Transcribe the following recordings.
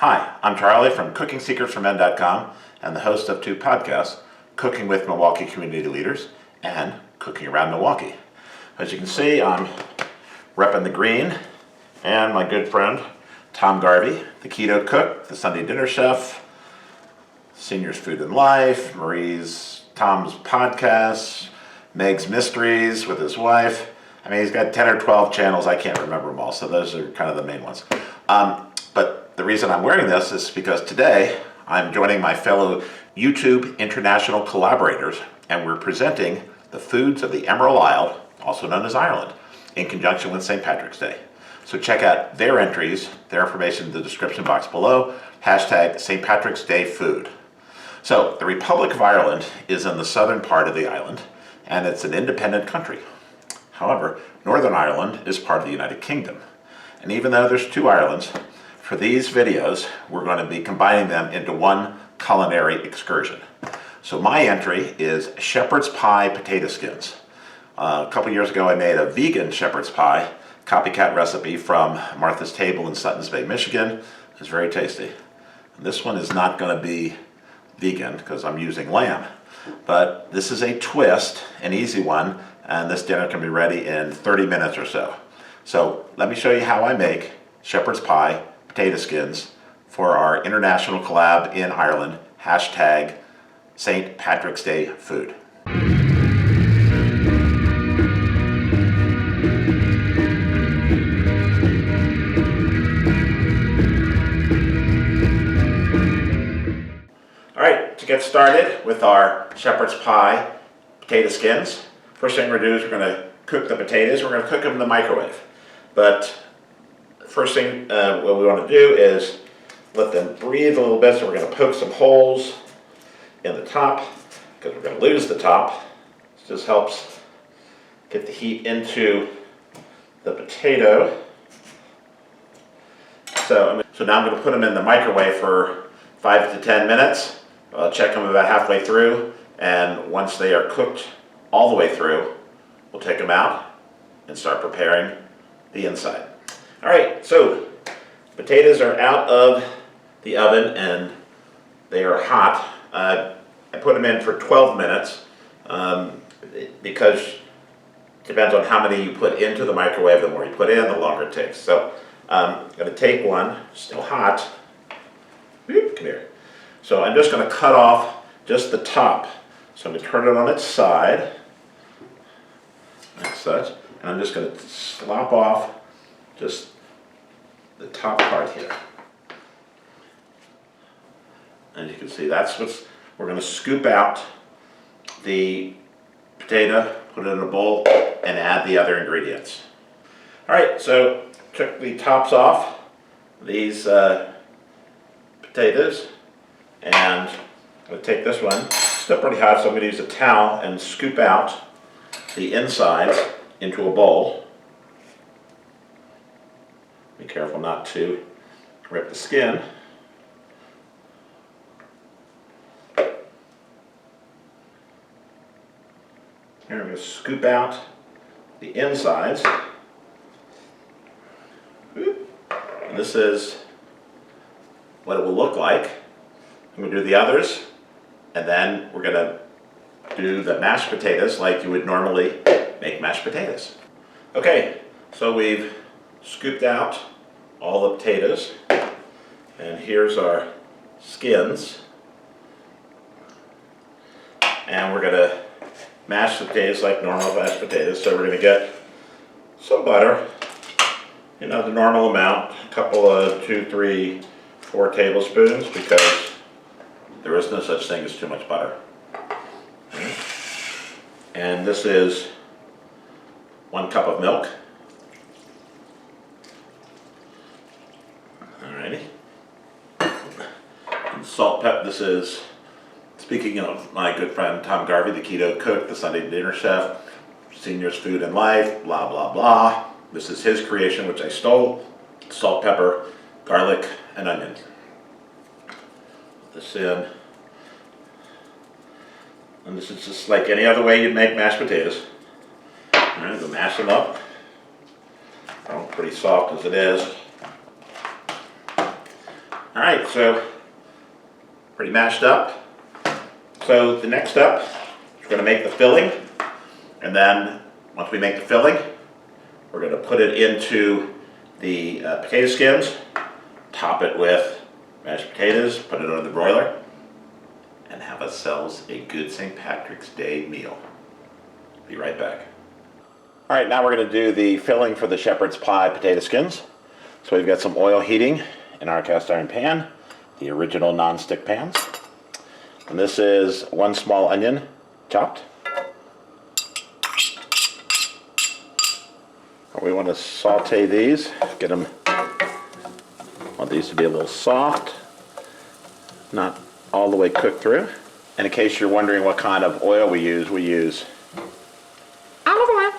Hi, I'm Charlie from CookingSecretsForMen.com and the host of two podcasts, Cooking with Milwaukee Community Leaders and Cooking Around Milwaukee. As you can see, I'm repping the green, and my good friend Tom Garvey, the Keto Cook, the Sunday Dinner Chef, Seniors Food and Life, Tom's podcasts, Meg's Mysteries with his wife. I mean, he's got 10 or 12 channels. I can't remember them all, so those are kind of the main ones. But the reason I'm wearing this is because today I'm joining my fellow YouTube International Collaborators, and we're presenting the foods of the Emerald Isle, also known as Ireland, in conjunction with St. Patrick's Day. So check out their entries, their information in the description box below, hashtag St. Patrick's Day food. So the Republic of Ireland is in the southern part of the island, and it's an independent country. However, Northern Ireland is part of the United Kingdom. And even though there's two Irelands, for these videos, we're going to be combining them into one culinary excursion. So my entry is shepherd's pie potato skins. A couple years ago I made a vegan shepherd's pie, copycat recipe from Martha's Table in Suttons Bay, Michigan. It's very tasty. And this one is not going to be vegan because I'm using lamb. But this is a twist, an easy one, and this dinner can be ready in 30 minutes or so. So let me show you how I make shepherd's pie potato skins for our international collab in Ireland, hashtag St. Patrick's Day food. All right, to get started with our shepherd's pie potato skins, first thing we're going to do is we're going to cook the potatoes. We're going to cook them in the microwave. But first thing what we want to do is let them breathe a little bit. So we're going to poke some holes in the top because we're going to lose the top. This just helps get the heat into the potato. So now I'm going to put them in the microwave for 5 to 10 minutes. I'll check them about halfway through, and once they are cooked all the way through, we'll take them out and start preparing the inside. All right, so potatoes are out of the oven and they are hot. I put them in for 12 minutes because it depends on how many you put into the microwave. The more you put in, the longer it takes. So I'm going to take one, still hot. Come here. So I'm just going to cut off just the top. So I'm going to turn it on its side, like such, and I'm just going to slop off just the top part here. And you can see that's we're going to scoop out the potato, put it in a bowl, and add the other ingredients. All right, so took the tops off these potatoes, and I'm going to take this one, still pretty hot, so I'm going to use a towel and scoop out the insides into a bowl. Be careful not to rip the skin. Here I'm going to scoop out the insides. And this is what it will look like. I'm going to do the others, and then we're going to do the mashed potatoes like you would normally make mashed potatoes. Okay, so we've scooped out all the potatoes, and here's our skins. And we're going to mash the potatoes like normal mashed potatoes. So we're going to get some butter, the normal amount, a couple of 2, 3, 4 tablespoons, because there is no such thing as too much butter. And this is 1 cup of milk. Alrighty. And salt, pepper. This is, speaking of my good friend Tom Garvey, the Keto Cook, the Sunday Dinner Chef, Seniors Food and Life, blah, blah, blah. This is his creation, which I stole. Salt, pepper, garlic, and onion. Put this in. And this is just like any other way you'd make mashed potatoes. All right, go mash them up. They're all pretty soft as it is. All right, so pretty mashed up. So the next step, we're going to make the filling, and then once we make the filling, we're going to put it into the potato skins, top it with mashed potatoes, put it under the broiler, and have ourselves a good St. Patrick's Day meal. Be right back. All right, now we're going to do the filling for the shepherd's pie potato skins. So we've got some oil heating in our cast iron pan, the original non-stick pans. And this is 1 small onion chopped. We want to saute these, get them, want these to be a little soft, not all the way cooked through. And in case you're wondering what kind of oil we use olive oil.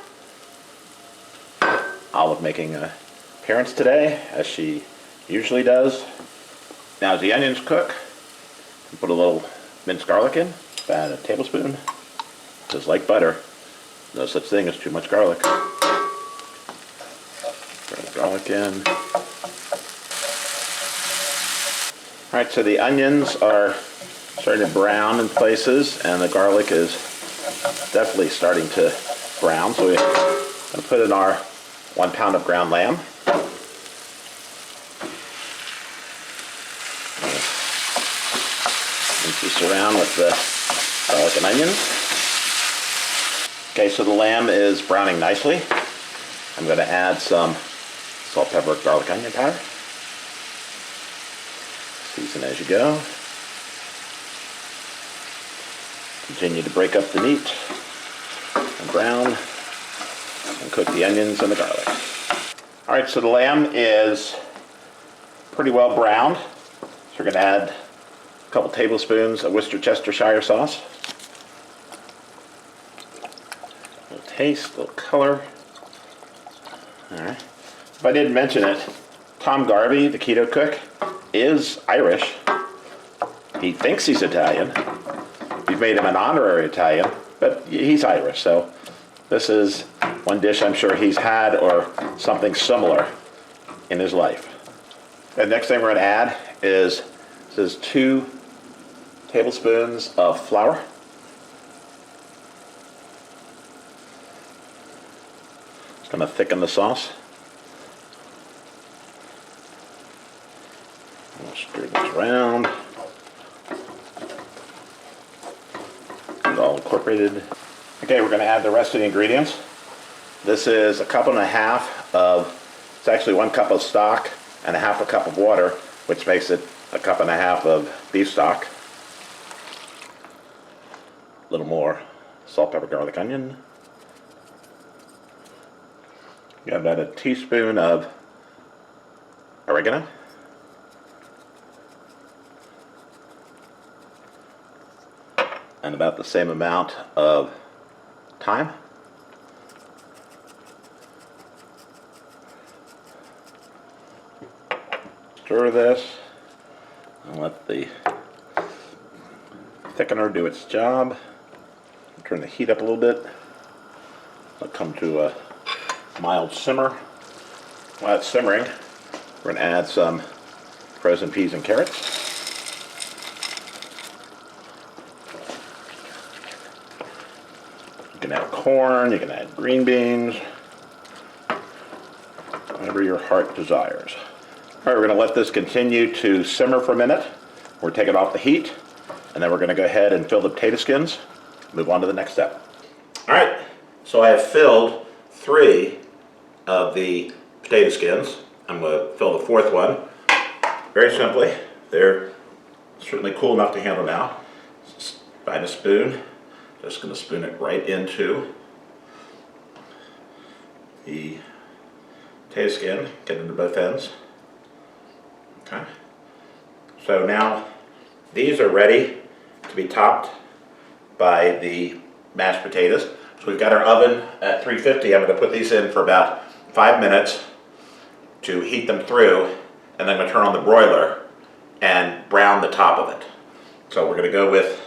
Olive making an appearance today, as she usually does. Now as the onions cook, put a little minced garlic in, add a tablespoon, just like butter. No such thing as too much garlic. Throw the garlic in. All right, so the onions are starting to brown in places, and the garlic is definitely starting to brown. So we're going to put in our 1 pound of ground lamb. Mix this around with the garlic and onions. Okay, so the lamb is browning nicely. I'm going to add some salt, pepper, garlic, onion powder. Season as you go. Continue to break up the meat and brown and cook the onions and the garlic. All right, so the lamb is pretty well browned. So we're going to add a couple tablespoons of Worcestershire sauce. A little taste, a little color. All right. If I didn't mention it, Tom Garvey, the keto cook, is Irish. He thinks he's Italian. We've made him an honorary Italian, but he's Irish. So this is one dish I'm sure he's had or something similar in his life. The next thing we're going to add is 2 tablespoons of flour. It's going to thicken the sauce. We'll stir this around. Get it all incorporated. Okay, we're going to add the rest of the ingredients. This is 1.5 cups of, it's actually 1 cup of stock and 1/2 cup of water, which makes it 1.5 cups of beef stock. A little more salt, pepper, garlic, onion. You got about 1 teaspoon of oregano. And about the same amount of thyme. Stir this and let the thickener do its job. Turn the heat up a little bit. Let it come to a mild simmer. While it's simmering, we're going to add some frozen peas and carrots. You can add corn, you can add green beans, whatever your heart desires. All right, we're going to let this continue to simmer for a minute. We're taking off the heat, and then we're going to go ahead and fill the potato skins. Move on to the next step. All right, so I have filled 3 of the potato skins. I'm going to fill the 4th one. Very simply, they're certainly cool enough to handle now. Find a spoon. Just going to spoon it right into the potato skin, get into both ends. Okay. So now these are ready to be topped by the mashed potatoes. So we've got our oven at 350. I'm going to put these in for about 5 minutes to heat them through, and then I'm going to turn on the broiler and brown the top of it. So we're going to go with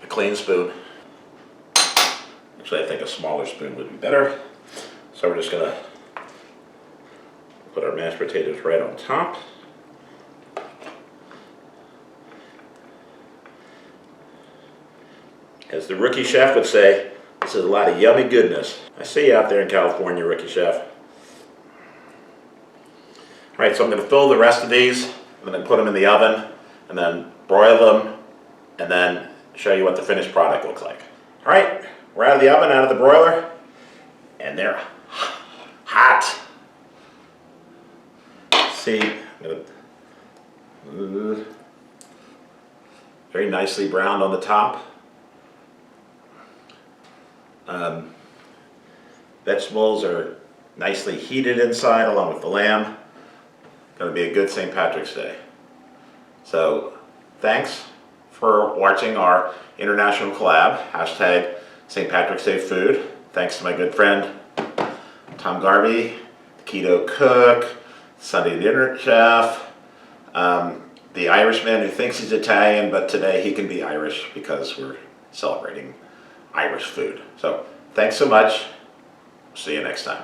a clean spoon. Actually, I think a smaller spoon would be better. So we're just going to Put our mashed potatoes right on top. As the rookie chef would say, this is a lot of yummy goodness. I see you out there in California, rookie chef. All right, so I'm going to fill the rest of these. I'm going to put them in the oven and then broil them and then show you what the finished product looks like. All right, we're out of the oven, out of the broiler, and they're hot. See, I'm gonna, very nicely browned on the top. Vegetables are nicely heated inside along with the lamb. Going to be a good St. Patrick's Day. So thanks for watching our international collab, hashtag St. Patrick's Day food. Thanks to my good friend Tom Garvey, the Keto Cook, Sunday Dinner Chef, the Irishman who thinks he's Italian, but today he can be Irish because we're celebrating Irish food. So thanks so much. See you next time.